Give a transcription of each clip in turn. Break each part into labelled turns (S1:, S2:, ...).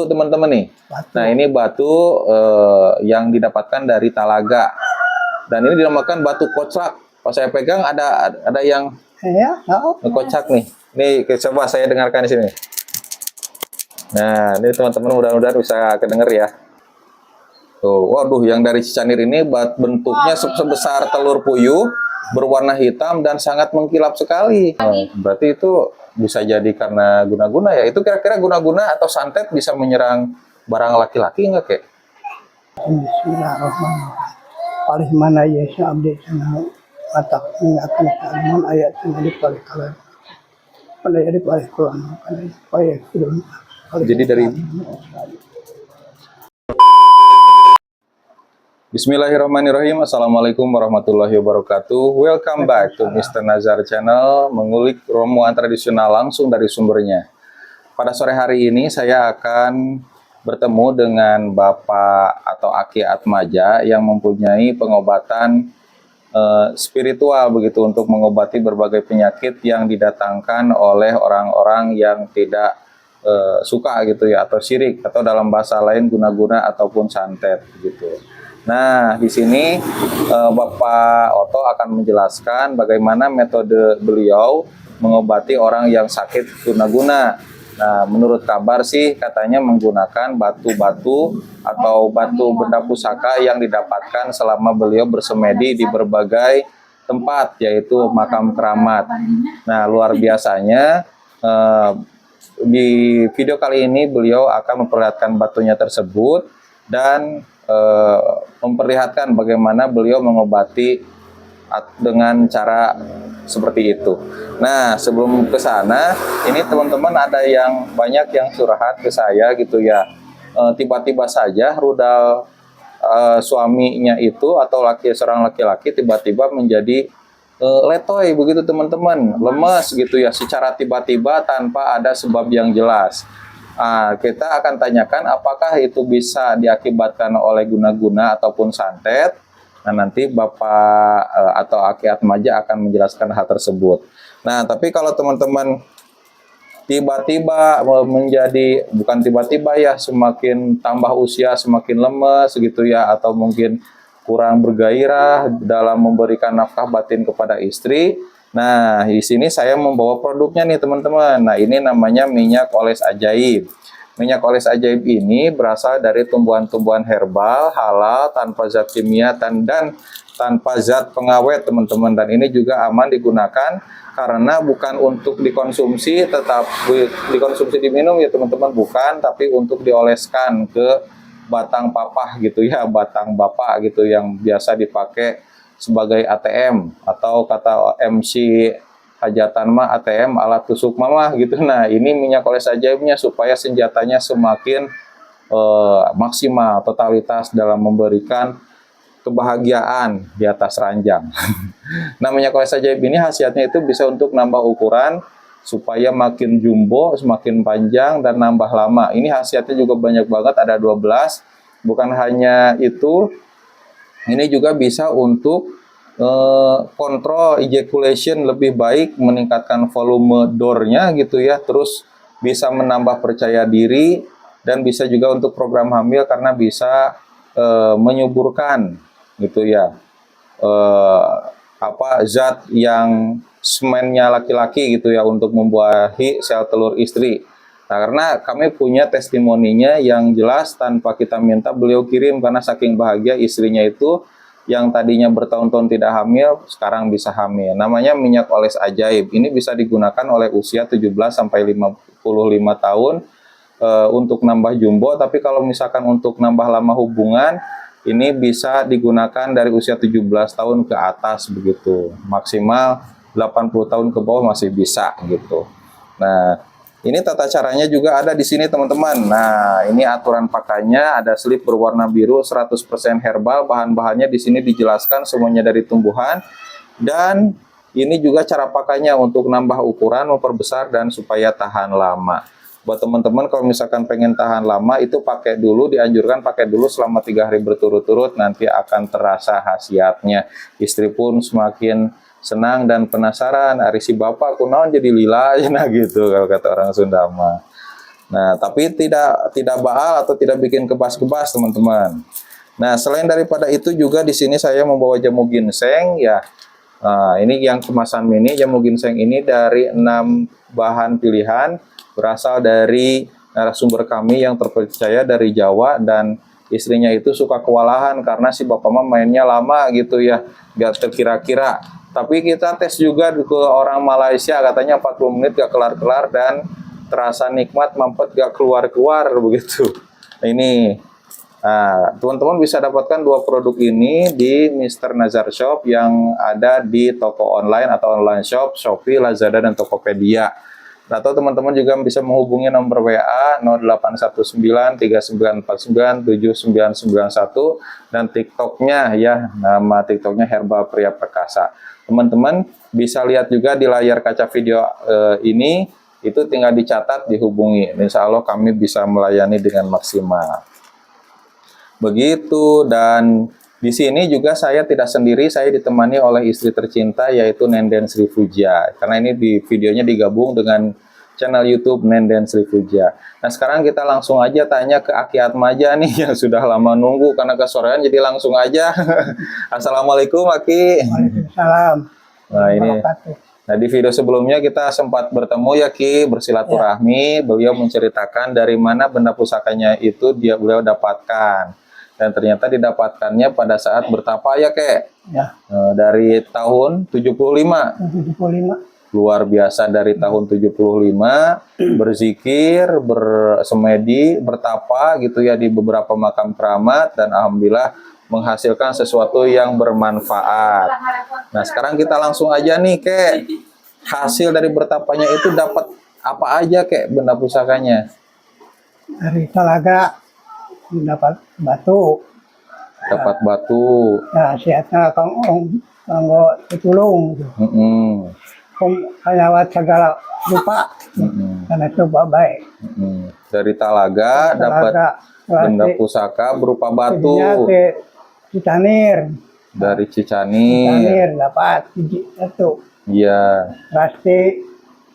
S1: teman-teman nih.
S2: Batu.
S1: Nah, ini batu yang didapatkan dari Talaga. Dan ini dinamakan batu kocak. Pas saya pegang ada yang
S2: Ya,
S1: kocak nih. Nih, coba saya dengarkan di sini. Nah, ini teman-teman mudah-mudahan bisa kedenger ya. Tuh, waduh, yang dari Cicanir ini bentuknya sebesar telur puyuh, berwarna hitam dan sangat mengkilap sekali. Berarti itu bisa jadi karena guna-guna ya. Itu kira-kira guna-guna atau santet bisa menyerang barang laki-laki nggak, Kek?
S2: Bismillahirrahmanirrahim. Paling mana ya abdi sana atak mengakan kalimat ayat yang di paling kalian. Pada jadi paling Quran pada paling film.
S1: Jadi dari Bismillahirrahmanirrahim. Assalamualaikum warahmatullahi wabarakatuh. Welcome back to Mr. Nazar Channel, mengulik ramuan tradisional langsung dari sumbernya. Pada sore hari ini saya akan bertemu dengan Bapak atau Aki Atmaja yang mempunyai pengobatan spiritual begitu untuk mengobati berbagai penyakit yang didatangkan oleh orang-orang yang tidak suka gitu ya, atau syirik, atau dalam bahasa lain guna-guna ataupun santet gitu. Nah, di sini Bapak Oto akan menjelaskan bagaimana metode beliau mengobati orang yang sakit guna-guna. Nah, menurut kabar sih katanya menggunakan batu-batu atau batu benda pusaka yang didapatkan selama beliau bersemedi di berbagai tempat, yaitu makam keramat. Nah, luar biasanya di video kali ini beliau akan memperlihatkan batunya tersebut dan memperlihatkan bagaimana beliau mengobati dengan cara seperti itu. Nah, sebelum ke sana, ini teman-teman ada yang banyak yang curhat ke saya gitu ya. Tiba-tiba saja rudal suaminya itu atau seorang laki-laki tiba-tiba menjadi letoy begitu teman-teman, lemes gitu ya secara tiba-tiba tanpa ada sebab yang jelas. Kita akan tanyakan apakah itu bisa diakibatkan oleh guna-guna ataupun santet. Nah, nanti Bapak atau Aki Atmaja akan menjelaskan hal tersebut. Nah, tapi kalau teman-teman tiba-tiba menjadi, bukan tiba-tiba ya, semakin tambah usia semakin lemes gitu ya, atau mungkin kurang bergairah dalam memberikan nafkah batin kepada istri. Nah, di sini saya membawa produknya nih teman-teman. Nah, ini namanya minyak oles ajaib. Minyak oles ajaib ini berasal dari tumbuhan-tumbuhan herbal, halal, tanpa zat kimia, dan tanpa zat pengawet teman-teman. Dan ini juga aman digunakan karena bukan untuk dikonsumsi, tetap dikonsumsi diminum ya teman-teman, bukan, tapi untuk dioleskan ke batang papah gitu ya, batang bapak gitu yang biasa dipakai sebagai ATM, atau kata MC hajatan mah ATM alat tusuk mamah gitu. Nah, ini minyak oles ajaibnya supaya senjatanya semakin maksimal totalitas dalam memberikan kebahagiaan di atas ranjang. Nah, minyak oles ajaib ini khasiatnya itu bisa untuk nambah ukuran supaya makin jumbo, semakin panjang dan nambah lama. Ini khasiatnya juga banyak banget, ada 12. Bukan hanya itu, ini juga bisa untuk kontrol ejaculation lebih baik, meningkatkan volume door-nya gitu ya, terus bisa menambah percaya diri, dan bisa juga untuk program hamil karena bisa menyuburkan gitu ya, zat yang semennya laki-laki gitu ya untuk membuahi sel telur istri. Nah, karena kami punya testimoninya yang jelas tanpa kita minta beliau kirim, karena saking bahagia istrinya itu yang tadinya bertahun-tahun tidak hamil sekarang bisa hamil. Namanya minyak oles ajaib. Ini bisa digunakan oleh usia 17 sampai 55 tahun untuk nambah jumbo, tapi kalau misalkan untuk nambah lama hubungan ini bisa digunakan dari usia 17 tahun ke atas begitu. Maksimal 80 tahun ke bawah masih bisa gitu. Nah, ini tata caranya juga ada di sini teman-teman. Nah, ini aturan pakainya, ada slip berwarna biru 100% herbal. Bahan-bahannya di sini dijelaskan semuanya dari tumbuhan. Dan ini juga cara pakainya untuk nambah ukuran, memperbesar, dan supaya tahan lama. Buat teman-teman kalau misalkan pengen tahan lama, itu pakai dulu, dianjurkan pakai dulu selama 3 hari berturut-turut, nanti akan terasa khasiatnya. Istri pun semakin senang dan penasaran, ari si bapak kunaon jadi lila, nah gitu kalau kata orang Sunda mah. Nah, tapi tidak baal atau tidak bikin kebas-kebas, teman-teman. Nah, selain daripada itu juga di sini saya membawa jamu ginseng ya. Nah, ini yang kemasan mini. Jamu ginseng ini dari 6 bahan pilihan, berasal dari narasumber kami yang terpercaya dari Jawa, dan istrinya itu suka kewalahan karena si bapak mah mainnya lama gitu ya, gak terkira-kira. Tapi kita tes juga ke orang Malaysia, katanya 40 menit gak kelar-kelar dan terasa nikmat, mampet gak keluar-keluar begitu. Ini, nah, teman-teman bisa dapatkan 2 produk ini di Mr. Nazar Shop yang ada di toko online atau online shop Shopee, Lazada, dan Tokopedia. Atau teman-teman juga bisa menghubungi nomor WA 081939497991 dan TikToknya ya, nama TikToknya Herba Pria Perkasa. Teman-teman bisa lihat juga di layar kaca video ini, itu tinggal dicatat, dihubungi. Insya Allah kami bisa melayani dengan maksimal. Begitu, dan di sini juga saya tidak sendiri, saya ditemani oleh istri tercinta yaitu Nenden Sri Puja. Karena ini di videonya digabung dengan channel YouTube Nenden Sri Puja. Nah, sekarang kita langsung aja tanya ke Aki Atmaja nih yang sudah lama nunggu karena kesorean, jadi langsung aja. Assalamualaikum Aki.
S2: Waalaikumsalam.
S1: Nah, ini. Nah, di video sebelumnya kita sempat bertemu ya Ki, bersilaturahmi. Beliau menceritakan dari mana benda pusakanya itu beliau dapatkan. Dan ternyata didapatkannya pada saat bertapa ya Kek.
S2: Ya.
S1: Dari tahun 75.
S2: 75.
S1: Luar biasa, dari tahun 75 berzikir, bersemedi, bertapa gitu ya di beberapa makam keramat, dan alhamdulillah menghasilkan sesuatu yang bermanfaat. Nah, sekarang kita langsung aja nih Kek. Hasil dari bertapanya itu dapat apa aja Kek benda pusakanya?
S2: Dari Talaga dapat batu.
S1: Dapat batu.
S2: Ya, siatnya kanggo tutulung. Lewat segala rupa. Karena itu baik.
S1: Dari Talaga dapat benda pusaka berupa batu.
S2: Cicanir.
S1: Dari Cicanir.
S2: Cicanir dapat satu.
S1: Iya.
S2: Pasti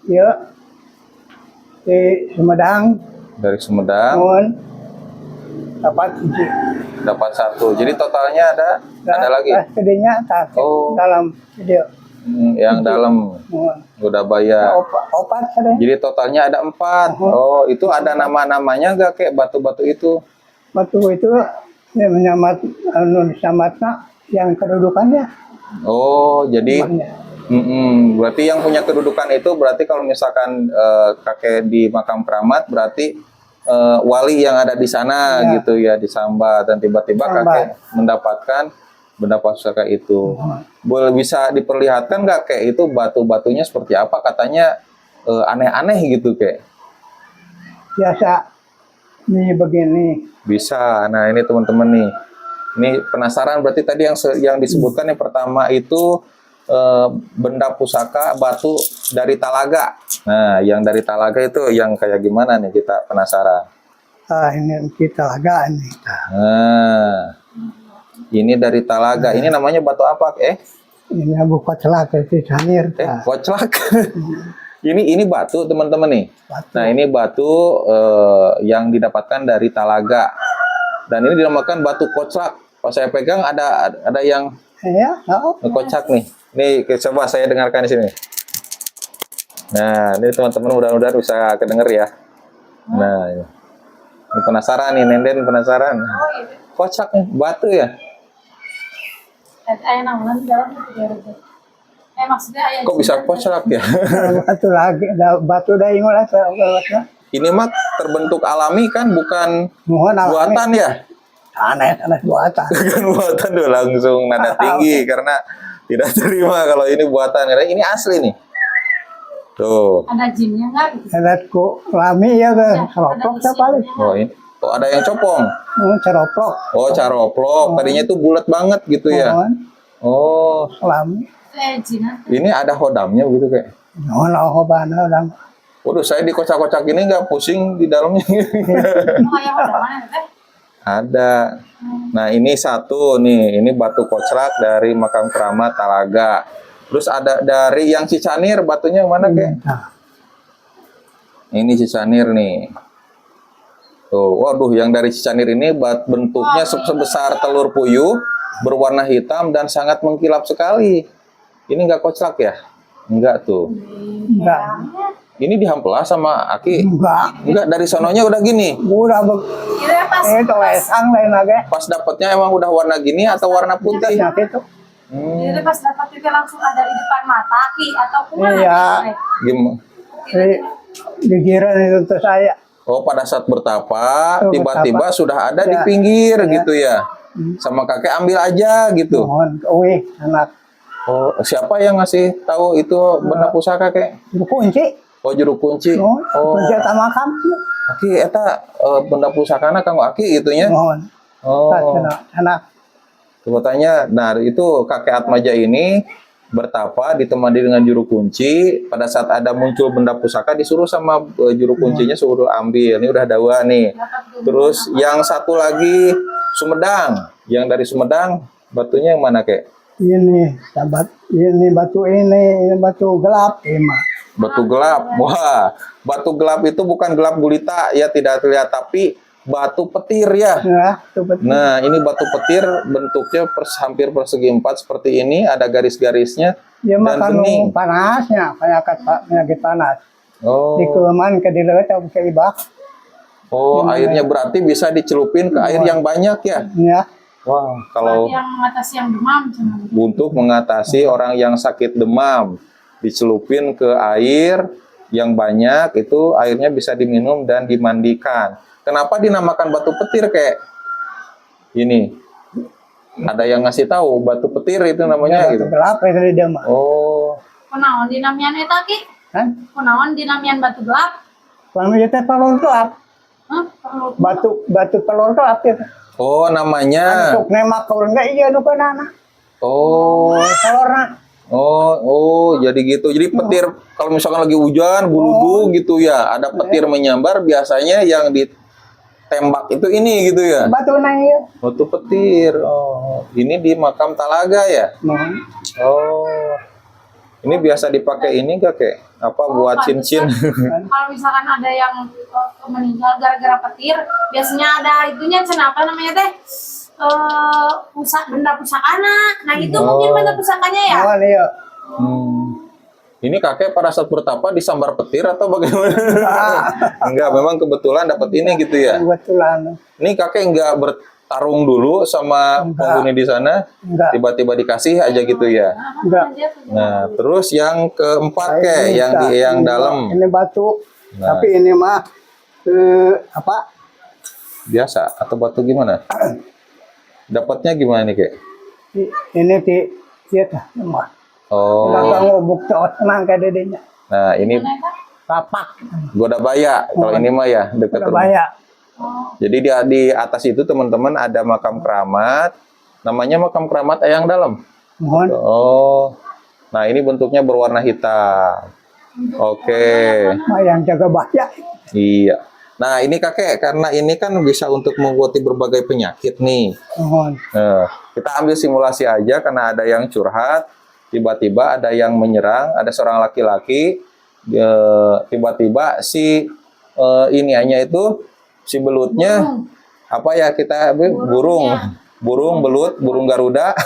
S2: ya di Sumedang.
S1: Dari Sumedang.
S2: Dapat hiji.
S1: Dapat 1. Jadi totalnya ada lagi.
S2: Kedenya dalam video.
S1: Yang dalam udah bayar.
S2: Opat ada.
S1: Jadi totalnya ada 4. Oh, itu ada nama-namanya nggak Kek batu-batu itu?
S2: Batu itu ya, menyamat samatna yang kedudukannya.
S1: Oh, jadi berarti yang punya kedudukan itu berarti kalau misalkan kakek di makam keramat berarti wali yang ada di sana gitu ya, disambat, dan tiba-tiba kakek mendapatkan benda pusaka itu. Boleh bisa diperlihatkan nggak Kek itu batu-batunya seperti apa? Katanya aneh-aneh gitu Kek.
S2: Biasa nih begini.
S1: Bisa. Nah, ini teman-teman nih. Ini penasaran berarti tadi yang disebutkan yang pertama itu benda pusaka batu dari Talaga. Nah, yang dari Talaga itu yang kayak gimana nih, kita penasaran.
S2: Ini kita Talaga ini.
S1: Nah, ini dari Talaga. Ini namanya batu apa?
S2: Ini abu koclak itu Cicanir.
S1: Koclak. Ini batu teman-teman nih. Nah, ini batu yang didapatkan dari Talaga. Dan ini dinamakan batu koclak. Pas saya pegang ada yang kocak nih. Nih, coba saya dengarkan di sini. Nah, ini teman-teman mudah-mudahan bisa kedenger ya. Nah, ini penasaran nih, Nenden penasaran. Kocak nih, batu ya. Kok bisa kocak ya?
S2: Batu lagi, batu dari ngolah.
S1: Ini mah terbentuk alami kan, bukan buatan ya?
S2: Aneh buatan.
S1: Bukan buatan tuh, langsung nada tinggi karena tidak terima kalau ini buatan. Karena ini asli nih. Tuh.
S3: Ada jinnya nggak?
S2: Ada ku lami ya kan, ceroplok paling.
S1: Oh, ini. Oh, ada yang copong.
S2: Ceroplok.
S1: Oh, caroplok. Tadinya tuh bulat banget gitu ya. Oh,
S2: lami.
S1: Ini ada hodamnya begitu Kek.
S2: Hodam.
S1: Waduh, saya dikocak-kocak gini nggak pusing di dalamnya. Ada. Nah, ini satu nih, ini batu koclak dari makam keramat Talaga. Terus ada dari yang Cicanir, batunya yang mana Kek? Ini Cicanir nih. Tuh, waduh, yang dari Cicanir ini bentuknya sebesar telur puyuh, berwarna hitam dan sangat mengkilap sekali. Ini nggak koclak ya? Enggak tuh.
S2: Enggak.
S1: Ini dihamplas sama Aki?
S2: Enggak.
S1: Enggak, dari sononya udah gini.
S2: Udah
S3: Kira pas
S2: itu lesang lain lagi.
S1: Pas dapatnya emang udah warna gini atau warna putih?
S2: Nah, itu.
S3: kira pas dapat juga langsung ada di depan mata Ki atau kumaha?
S2: Iya.
S1: Gimana?
S2: Pikiran itu tuh saya.
S1: Oh, pada saat bertapa,
S2: Tuh,
S1: tiba-tiba
S2: bertapa.
S1: sudah ada di
S2: Ya.
S1: pinggir gitu ya. Sama kakek ambil aja gitu.
S2: Mohon uwi anak
S1: Oh, siapa yang ngasih tahu itu benda pusaka kek?
S2: kunci.
S1: Oh, juru kunci.
S2: Mohon
S1: Oh,
S2: kunci utama kamu.
S1: Aki eta benda pusakana kang Aki gitunya.
S2: Mohon.
S1: Oh,
S2: Anak.
S1: sebetulnya, nah itu kakek Atmaja ini bertapa ditemani dengan juru kunci. Pada saat ada muncul benda pusaka disuruh sama juru kuncinya suruh ambil. Ini udah dua nih. Terus yang satu lagi Sumedang. Yang dari Sumedang batunya yang mana kek?
S2: Ini sahabat, ini batu gelap, Emang.
S1: Batu gelap. Wah, batu gelap itu bukan gelap gulita ya, tidak terlihat, tapi batu petir ya.
S2: Ya, itu betul.
S1: Nah, ini batu petir bentuknya hampir persegi empat seperti ini, ada garis-garisnya
S2: Dia
S1: dan
S2: makan
S1: bening.
S2: panasnya, penyakit panas.
S1: Oh,
S2: Di keleman ke dileut atau ke ibak.
S1: oh, airnya berarti bisa dicelupin ke air yang banyak ya.
S2: Ya,
S1: Wah, kalau
S3: yang mengatasi yang demam cuma.
S1: untuk mengatasi orang yang sakit demam, dicelupin ke air yang banyak, itu airnya bisa diminum dan dimandikan. Kenapa dinamakan batu petir kayak ini? Ada yang ngasih tahu batu petir itu namanya
S2: batu
S1: gitu.
S2: gelap itu dia mah.
S1: Oh,
S3: Kunaon dinamian eta Ki?
S2: Kan?
S3: Kunaon dinamian batu gelap?
S2: Selama itu pelor gelap.
S3: Hah? Perlu
S2: Batu pelor gelap itu.
S1: oh namanya.
S2: Untuk nemak kau enggak iya nu kana.
S1: Oh,
S2: Pelorna.
S1: oh, jadi gitu. Jadi petir kalau misalkan lagi hujan, buludu gitu ya, ada petir menyambar, biasanya yang ditembak itu ini gitu ya.
S2: Batu na ieu.
S1: Batu petir. Oh, ini di makam Talaga ya.
S2: Mohon.
S1: Oh, ini biasa dipakai ini gak kayak apa buat cincin?
S3: kalau misalkan ada yang meninggal gara-gara petir, biasanya ada itunya cenah apa namanya teh? Benda pusakana. Nah, itu mungkin benda pusakanya ya.
S2: Mohon iya.
S1: Ini kakek pada saat bertapa disambar petir atau bagaimana? Enggak, memang kebetulan dapat ini gitu ya.
S2: Kebetulan.
S1: Ini kakek enggak bertarung dulu sama penghuni di sana,
S2: Enggak.
S1: tiba-tiba dikasih aja gitu ya.
S2: Enggak.
S1: Nah, terus yang keempat
S2: Saya
S1: kayak yang
S2: minta.
S1: di yang
S2: Ini
S1: dalam
S2: Ini batu.
S1: Nah.
S2: Tapi ini mah apa?
S1: biasa atau batu gimana? Dapatnya gimana nih kek?
S2: Ini di iya tah mah.
S1: Oh,
S2: Bakal ngobuk cowok tenang ke dedenya.
S1: nah ini
S2: Tapak.
S1: Godabaya. Kalau ini mah ya dekat rumah.
S2: Surabaya.
S1: Jadi di atas itu teman-teman ada makam keramat. Namanya makam keramat Eyang Dalam.
S2: Mohon.
S1: Oh, nah ini bentuknya berwarna hitam. Oke,
S2: Yang jaga bahaya.
S1: iya. Nah ini kakek, karena ini kan bisa untuk mengobati berbagai penyakit nih.
S2: Mohon.
S1: Nah, kita ambil simulasi aja karena ada yang curhat, tiba-tiba ada yang menyerang, ada seorang laki-laki, tiba-tiba si iniannya itu, si belutnya, apa ya kita burung belut, burung Garuda,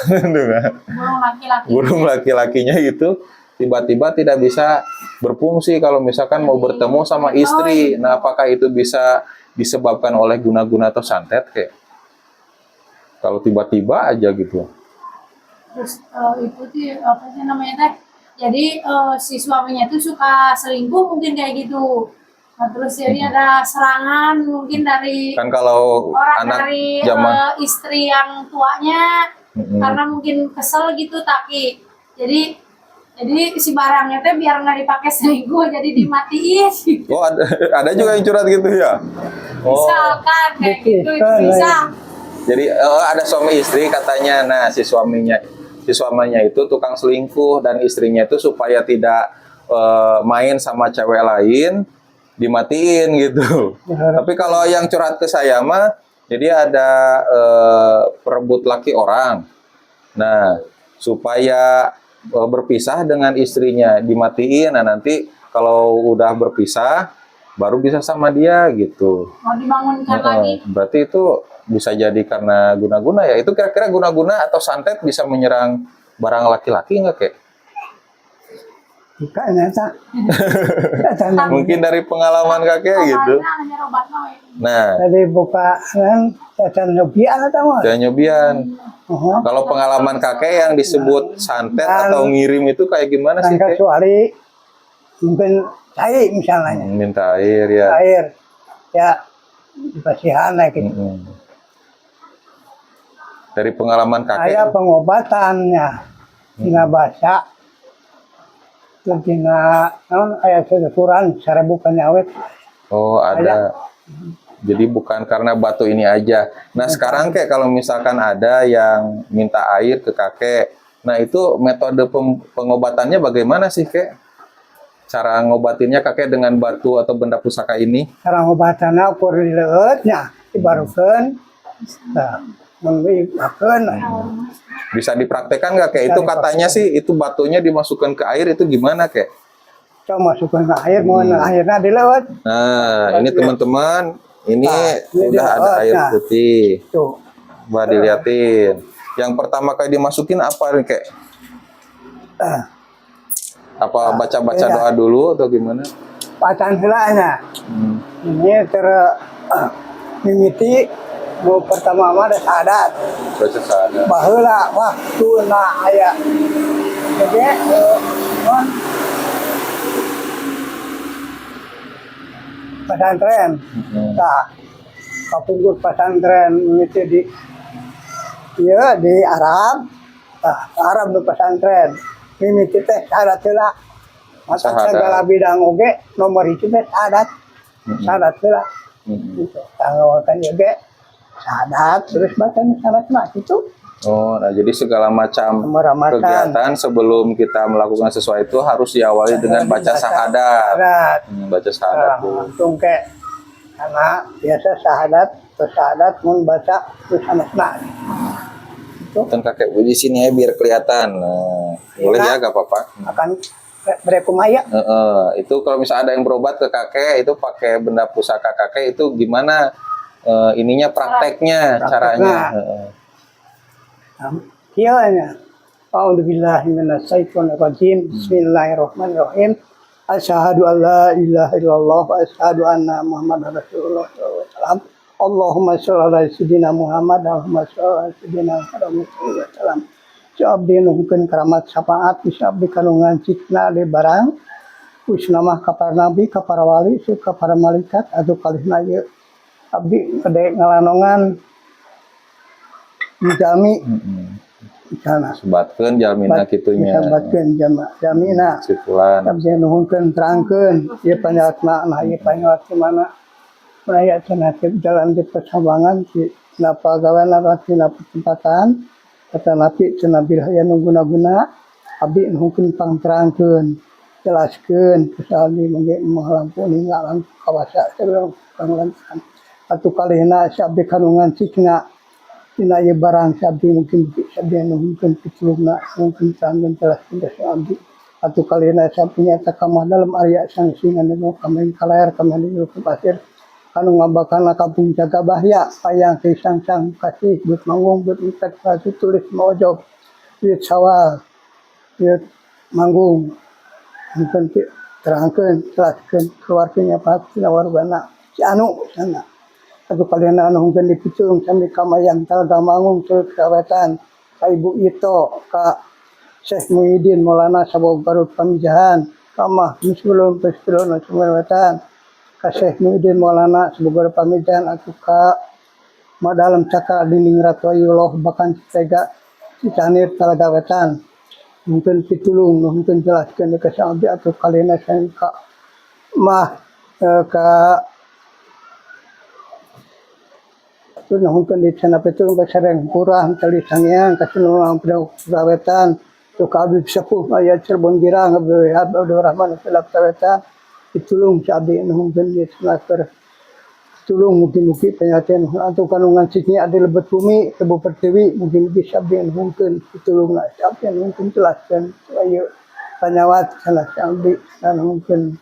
S3: Burung laki-laki.
S1: burung laki-lakinya itu tiba-tiba tidak bisa berfungsi kalau misalkan mau bertemu sama istri. Nah, apakah itu bisa disebabkan oleh guna-guna atau santet kayak? Kalau tiba-tiba aja gitu.
S3: Terus itu sih apa sih namanya teh? Jadi si suaminya tuh suka selingkuh mungkin kayak gitu. Nah, terus jadi ada serangan mungkin dari
S1: Kan kalau
S3: orang
S1: anak
S3: dari
S1: zaman
S3: istri yang tuanya karena mungkin kesel gitu tapi jadi si barangnya teh biar nggak dipakai selingkuh jadi dimatiin gitu.
S1: Oh, ada juga yang curhat gitu ya. Oh,
S3: Misalkan kayak gitu itu
S2: Bisa.
S3: bisa.
S1: jadi ada suami istri katanya. Nah, si suaminya itu tukang selingkuh dan istrinya itu supaya tidak main sama cewek lain dimatiin gitu. Tapi kalau yang curhat ke saya mah, jadi ada perebut laki orang. Nah, supaya berpisah dengan istrinya dimatiin. Nah, nanti kalau udah berpisah, baru bisa sama dia gitu.
S3: Mau dibangunkan lagi.
S1: Berarti itu bisa jadi karena guna-guna ya. Itu kira-kira guna-guna atau santet bisa menyerang barang laki-laki nggak kek?
S2: Bukan nyata.
S1: Mungkin dari pengalaman kakek gitu.
S3: Hanya obat no.
S1: Nah,
S2: Jadi buka kan setan nyobian atau apa?
S1: jangan nyobian. Kalau pengalaman kakek yang disebut santet atau ngirim itu kayak gimana sih kek?
S2: Kecuali mungkin cair misalnya.
S1: Minta air ya.
S2: Air ya dikasihan gitu.
S1: Dari pengalaman kakek.
S2: Saya pengobatannya tina baca terus tina ayat Quran cara bukannya awet.
S1: Oh, ada. Jadi bukan karena batu ini aja. Nah, sekarang kek kalau misalkan ada yang minta air ke kakek, nah itu metode pengobatannya bagaimana sih kek? Cara ngobatinnya kakek dengan batu atau benda pusaka ini?
S2: Cara ngobatannya ukur di leutnya dibarukeun. Nah, mengibakeun.
S1: Bisa dipraktekkan nggak kek? Itu katanya sih itu batunya dimasukkan ke air itu gimana kek?
S2: Coba masukkan ke air, mohon airnya dileut.
S1: Nah, ini teman-teman, ini
S2: ini
S1: udah ada
S2: dileut,
S1: air
S2: nah.
S1: putih.
S2: Tuh.
S1: Coba diliatin. Yang pertama kali dimasukin apa nih kek? Apa baca-baca
S2: iya.
S1: doa dulu atau gimana?
S2: Bacaan helanya. Ini mimiti mau pertama mah ada sadat.
S1: Baca sadar.
S2: Baheula waktu na aya. Jadi non pesantren. Nah, kapungkur pesantren mimiti di di Arab. Nah, Arab di pesantren. Mimiti teh sadat heula. Masa
S1: Sahadat.
S2: segala bidang oge nomor itu teh sadat. Sadat heula. Gitu. Tanggawakan juga sadat terus bahkan sadat mah itu.
S1: Oh, nah jadi segala macam
S2: Meramatan.
S1: kegiatan sebelum kita melakukan sesuatu itu harus diawali dengan baca syahadat.
S2: Sadat.
S1: Baca syahadat dulu.
S2: Langsung ke karena biasa sahadat mun baca terus sadat mah.
S1: Dan kakek di sini ya biar kelihatan. Nah, boleh ya, gak apa-apa.
S2: Akan berekumaya.
S1: Itu kalau misalnya ada yang berobat ke kakek itu pakai benda pusaka kakek itu gimana ininya prakteknya caranya.
S2: Kianya. A'udzubillahi minasyaitonirrajim. Bismillahirrahmanirrahim. Asyhadu an la ilaha illallah wa asyhadu anna Muhammadar Rasulullah sallallahu alaihi wasallam. Allahumma sholli ala sayyidina Muhammad, Allahumma sholli ala sayyidina Muhammad sallallahu alaihi wasallam. Abdi nuhkeun karamat syafaat bisa abdi kanungan citna di barang usnamah ka para nabi ka para wali ka para malaikat atuh kalihna ieu abdi gede ngalanongan dijami sana
S1: Sebatkeun jalmina kitunya.
S2: sebatkeun jamina
S1: Sifulan.
S2: abdi nuhkeun terangkeun ieu panjatna nah ieu panjat di mana raya cenah jalan di persambangan di napa gaweana tina pertempatan kata nabi cenah biraya nu guna-guna abdi nuhkeun pangterangkeun jelaskeun kesali mangge moal lampu ninggalan kawasa sebelum panglantaran atuh kalihna sabdi kanungan cikna tina ieu barang sabdi mungkin sabdi nuhkeun pitulungna mungkin tanggeun jelaskeun ka abdi atuh kalihna sabdi nyata kamah dalam area sangsingan nu kamain kalayar kamain di pasir anu ngabakana kampung jaga bahya payang kisang sang kasih buat manggung buat ikat kasih tulis mojok buat sawal buat manggung mungkin terangkan jelaskan keluarganya pasti wargana si anu sana atau kalian anu mungkin dipitung sambil kamayang talaga manggung terus kawetan ka ibu itu ka Syekh Muhyiddin Maulana Sabab Garut Pamijahan kamah sebelum pestilon sumberwetan ka Syekh Muhyiddin Maulana sebagai pamijahan atuh ka madalam caka dinding ratwayullah bahkan tega cicanir talaga wetan mungkin pitulung mungkin jelaskeun ka abdi atuh kalina sang ka mah ka tu mungkin di sana pitulung ka sareng kurang tali sangeang ka sunung wetan tu ka abdi sepuh aya Cirebon Girang Abdul Rahman Salaf wetan ditulung si abdi mungkin dia semester tulung mungkin penyaten atau kanungan ciknya ada lebet bumi tebu pertiwi mungkin bisa abdi mungkin ditulung lah si abdi mungkin jelaskan ayo panyawat salah si abdi dan mungkin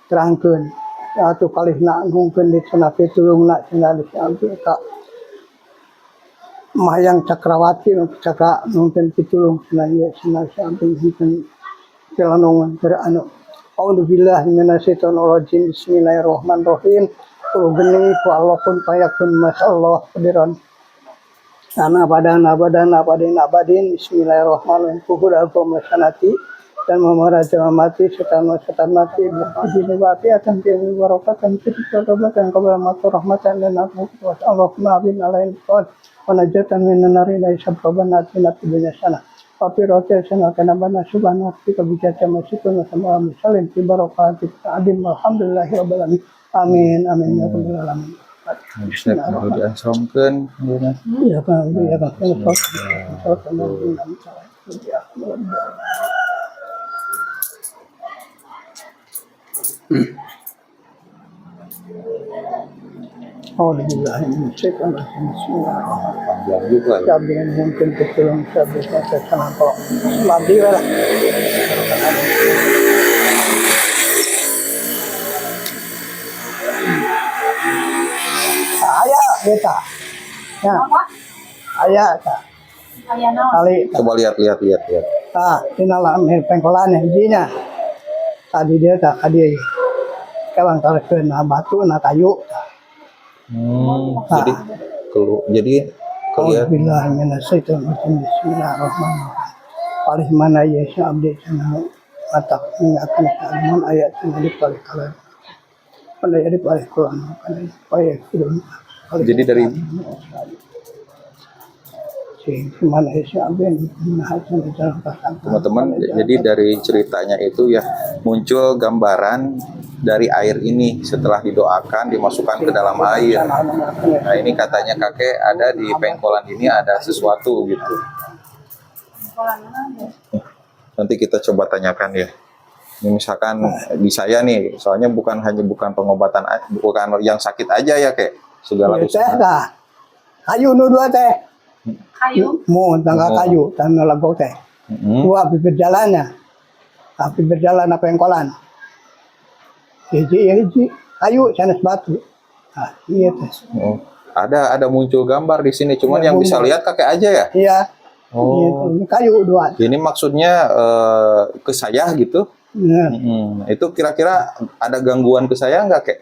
S2: terangkan atuh kalih nak mungkin di sana pitulung nak cenah di abdi ka Mayang Cakrawati cakra mungkin pitulung cenah ieu cenah si abdi mungkin kelanongan beranu. A'udzubillahi minasyaitonir rajim. Bismillahirrahmanirrahim. Geni ku Allah pun payakun masyaallah qadiran. Ana badana badin bismillahirrahmanirrahim. Kuhura agama sanati dan memaraja mati setan mati ini mati akan jadi barokatan kita dan keberamatur rahmatan dan Allahumma bin alain qad wa najatan min nari la sabban atina dunya sana tapi rote sana kana bana subhanahu wa ta'ala masjidun sama misalin fi barokati adim alhamdulillahi rabbil alamin amin amin ya rabbal alamin.
S1: Bismillah kudu diansomkeun ayeuna.
S2: Ya Pak, ya Pak. Alhamdulillah ini cekkan bismillahirrahmanirrahim.
S1: Panjang juga ya.
S2: Sabi mungkin ketulung sabi sa sana po. Mabdi wala. Aya eta. Ya,
S3: Apa?
S2: aya ta.
S3: Aya naon?
S2: Kali ta.
S1: Coba lihat.
S2: Tinalam pengkolan hijinya. Tadi dia tak kadi. Kawan tarekeun batu na kayu.
S1: Jadi kelihatan
S2: Alhamdulillah bismillahirrahmanirrahim. Paling mana ya si abdi cenah mata mengingatkan keilmuan ayat cenah di paling kalan. Pandai di paling Quran pandai payah film.
S1: Jadi dari
S2: si mana ya si abdi nah cenah jalan pasang.
S1: teman-teman, jadi dari ceritanya itu ya muncul gambaran dari air ini setelah didoakan dimasukkan ke dalam air. Nah ini katanya kakek ada di pengkolan ini ada sesuatu gitu. Nanti kita coba tanyakan ya. Ini misalkan di saya nih, soalnya bukan pengobatan, bukan yang sakit aja ya kek, segala
S2: Teh
S1: usaha.
S2: dah. Kayu nu dua teh.
S3: Kayu.
S2: Mu tangga kayu tanah lago teh. Dua bibir jalannya. Tapi berjalan apa yang kolan. Hiji kayu sanes batu. Nah, iya teh.
S1: Oh, ada muncul gambar di sini, cuman
S2: Ya,
S1: yang bisa lihat kakek aja ya.
S2: Iya.
S1: Oh,
S2: Ini kayu dua.
S1: ini maksudnya ke saya gitu.
S2: Nah,
S1: Itu kira-kira ada gangguan ke saya nggak kek?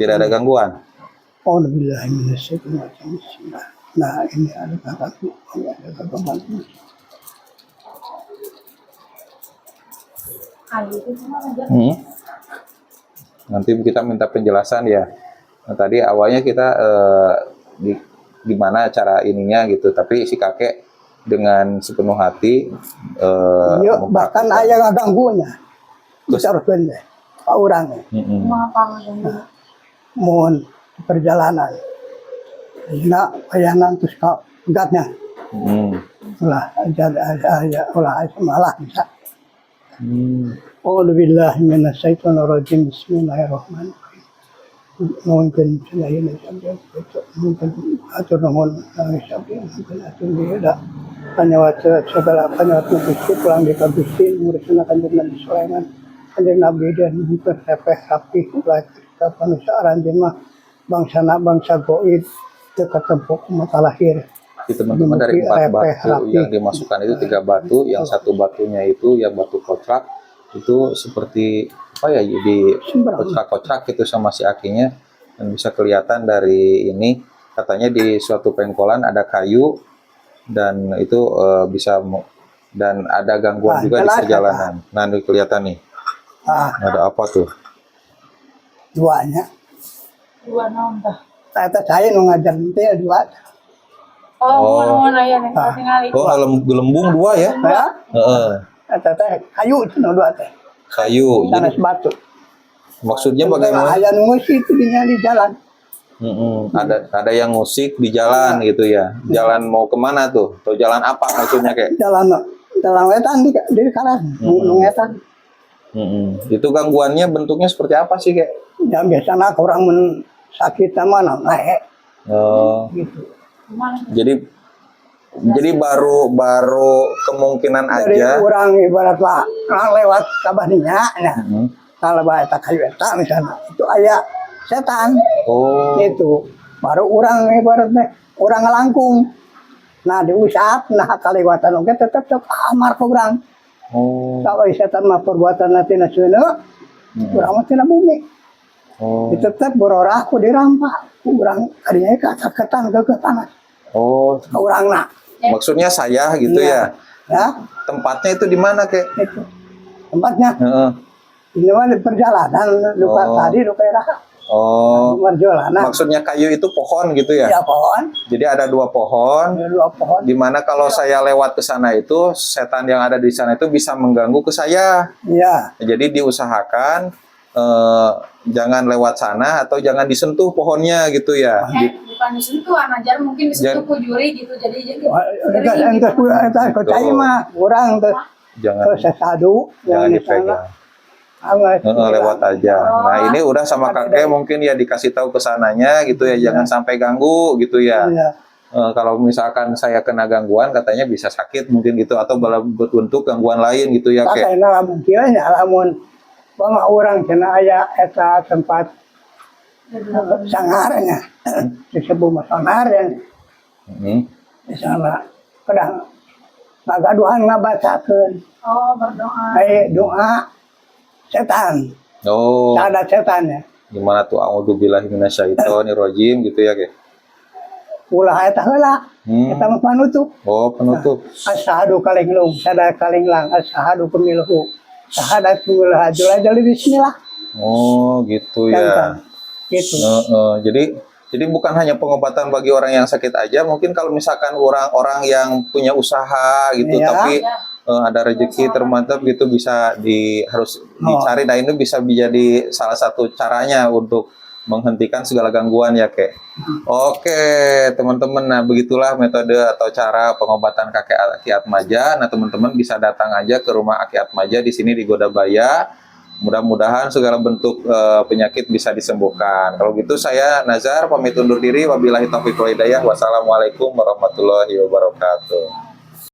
S1: Tidak ada gangguan.
S2: Alhamdulillah minasyaitonir rajim. Nah, ini ada kakakku, ini ada kakakku.
S3: Kayu itu cuma aja.
S1: Nanti kita minta penjelasan ya. Nah, tadi awalnya kita gimana cara ininya gitu, tapi si kakek dengan sepenuh hati
S2: Yuk, bahkan ayah ganggunya. Bicarkan deh, orang
S3: Cuma apa ngeganggu?
S2: mohon perjalanan. Nak bayangan terus kau pegatnya. Ulah malah bisa. Alhamdulillah minasyaitonir rajim. Bismillahirrahmanirrahim. Mungkin selain itu mungkin atur nuhun sabi mungkin atur dia hanya waca segala hanya Gusti pulang di Gusti muridna Kanjeng Nabi Sulaiman Kanjeng Nabi dan bukan sepeh rapi kita manusia aranjeun mah bangsa goib teu katempuk mata lahir.
S1: Jadi teman-teman dari 4 batu yang dimasukkan itu 3 batu, yang satu batunya itu ya batu kocrak itu seperti apa ya di kocrak-kocrak itu sama si akinya, dan bisa kelihatan dari ini katanya di suatu pengkolan ada kayu dan itu dan ada gangguan juga di perjalanan. Nah ini kelihatan nih ada apa tuh?
S2: Duanya.
S3: Dua naon tah?
S2: Tata saya nu ngajar teh dua.
S3: Oh, aya nih tingali.
S1: Oh gelembung 2 ya?
S2: Ya.
S1: Heeh.
S2: Tata kayu cenah dua teh.
S1: Kayu.
S2: Sanes
S1: Jadi
S2: batu.
S1: maksudnya bagaimana?
S2: Aya nu ngeusi itu di jalan.
S1: Ada yang musik di jalan gitu ya. Jalan mau kemana tuh? Atau jalan apa maksudnya kayak?
S2: Jalan wetan di kanan. Nu wetan.
S1: Itu gangguannya bentuknya seperti apa sih kayak?
S2: Ya biasanya orang men sakit mana naik gitu.
S1: Jadi baru kemungkinan
S2: Dari
S1: aja.
S2: orang ibarat lah lewat kabahnya, nah kalau bahasa kayu eta misalnya itu aya setan
S1: Oh.
S2: itu baru orang ibaratnya orang ngelangkung nah diusap nah kaliwatan oke tetap ke kamar ke orang
S1: Oh.
S2: kalau setan mah perbuatan nanti nasional orang mah tina bumi
S1: Oh.
S2: itu tetap berorah ku dirampak orang kadinya kesaketan ke tanah
S1: Oh.
S2: orang nak
S1: Maksudnya saya gitu ya.
S2: ya
S1: Tempatnya itu di mana, Kek?
S2: itu tempatnya
S1: Heeh.
S2: ini mah di perjalanan lupa
S1: Oh.
S2: tadi lupa raha
S1: Oh.
S2: perjalanan
S1: Maksudnya kayu itu pohon gitu ya?
S2: ya pohon
S1: Jadi ada 2 pohon.
S2: ada 2 pohon
S1: Di mana kalau saya lewat ke sana itu setan yang ada di sana itu bisa mengganggu ke saya.
S2: ya
S1: Jadi diusahakan jangan lewat sana atau jangan disentuh pohonnya gitu ya.
S3: Bukan disentuh, ajar mungkin disentuh ku juri gitu. Jadi
S2: entah percaya mah kurang tuh
S1: Jangan
S2: sesadu
S1: jangan
S2: yang di
S1: dipegang.
S2: sana. Awas,
S1: Lewat aja. Nah, ini udah sama kakek mungkin ya dikasih tahu ke sananya gitu ya, jangan sampai ganggu gitu ya.
S2: Iya.
S1: Kalau misalkan saya kena gangguan katanya bisa sakit mungkin gitu atau bentuk gangguan lain gitu ya, Kek.
S2: Kakek lamun kieu nya lamun bama urang cenah aya eta tempat sangarnya disebut mah sangar ya
S1: Hmm.
S2: di sana kadang ngagaduhan ngabacakeun
S3: oh berdoa.
S2: doa setan
S1: Oh,
S2: ada setannya
S1: gimana tuh? A'udzubillahi minasyaitonirrajim gitu ya, Kek.
S2: ulah eta heula eta mah panutup
S1: Oh, penutup.
S2: asyhadu kalinglung sada kalinglang asyhadu pemiluhu syahadatu la ilaha illallah bismillah
S1: Oh, gitu ya.
S2: gitu
S1: Jadi bukan hanya pengobatan bagi orang yang sakit aja, mungkin kalau misalkan orang-orang yang punya usaha gitu,
S2: Iya.
S1: tapi ada rezeki termantap gitu bisa harus dicari. Nah, ini bisa menjadi salah satu caranya untuk menghentikan segala gangguan ya, Kek. Oke, teman-teman. Nah, begitulah metode atau cara pengobatan kakek Aki Atmaja. Nah, teman-teman bisa datang aja ke rumah Aki Atmaja di sini di Godabaya. Mudah-mudahan segala bentuk penyakit bisa disembuhkan. Kalau gitu saya Nazar pamit undur diri. Wabillahi taufiq wal hidayah. Wassalamualaikum warahmatullahi wabarakatuh.